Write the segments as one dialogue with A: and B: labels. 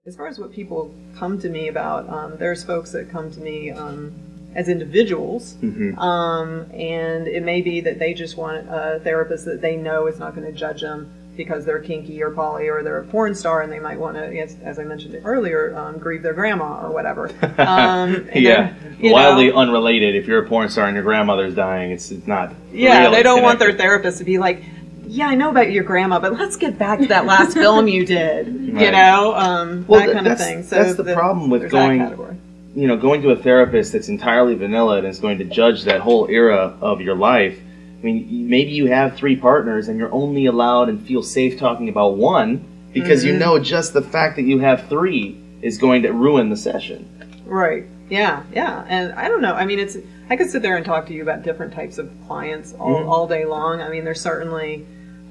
A: As far as what people come to me about, there's folks that come to me as individuals, and it may be that they just want a therapist that they know is not going to judge them because they're kinky or poly or they're a porn star, and they might want to, as I mentioned earlier, grieve their grandma or whatever.
B: Yeah, wildly unrelated. If you're a porn star and your grandmother's dying, it's not.
A: Yeah, they don't want their therapist to be like, yeah, I know about your grandma, but let's get back to that last film you did. Right. You know, that kind of thing. So
B: that's the problem with going to a therapist that's entirely vanilla and is going to judge that whole era of your life. I mean, maybe you have 3 partners and you're only allowed and feel safe talking about one because you know just the fact that you have 3 is going to ruin the session.
A: Right. Yeah. Yeah. And I don't know. I mean, I could sit there and talk to you about different types of clients all day long. I mean, there's certainly,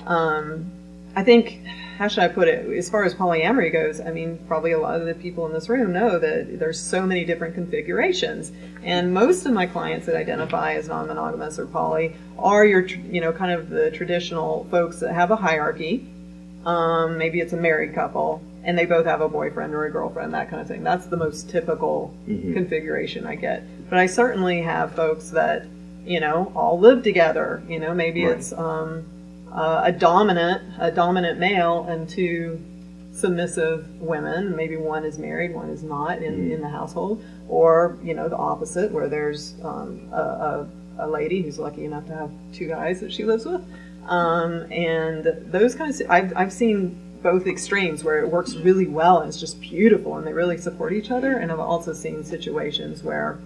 A: I think, how should I put it? As far as polyamory goes, I mean, probably a lot of the people in this room know that there's so many different configurations. And most of my clients that identify as non-monogamous or poly are your, kind of the traditional folks that have a hierarchy. Maybe it's a married couple, and they both have a boyfriend or a girlfriend, that kind of thing. That's the most typical configuration I get. But I certainly have folks that, all live together. Maybe it's a dominant male and 2 submissive women. Maybe one is married, one is not in the household. Or, the opposite, where there's a lady who's lucky enough to have 2 guys that she lives with. And those kinds of, I've seen both extremes where it works really well and it's just beautiful and they really support each other. And I've also seen situations where,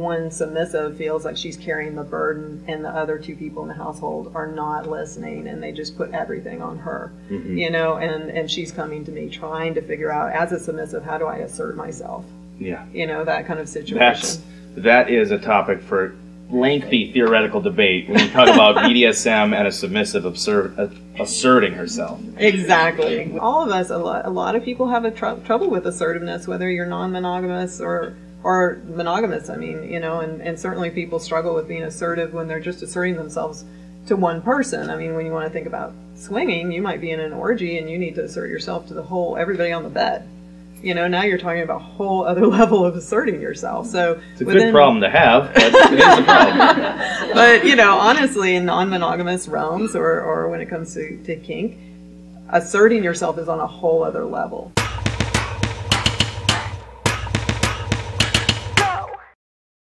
A: one submissive feels like she's carrying the burden and the other 2 people in the household are not listening and they just put everything on her, and she's coming to me trying to figure out, as a submissive, how do I assert myself? Yeah. That kind of situation.
B: That is a topic for lengthy theoretical debate when you talk about BDSM and a submissive asserting herself.
A: Exactly. All of us, a lot of people have trouble with assertiveness, whether you're non-monogamous or monogamous. I mean, and certainly people struggle with being assertive when they're just asserting themselves to one person. I mean, when you want to think about swinging, you might be in an orgy and you need to assert yourself to everybody on the bed. Now you're talking about a whole other level of asserting yourself. So
B: it's a good problem to have, but it is a problem.
A: But, honestly, in non-monogamous realms or when it comes to kink, asserting yourself is on a whole other level.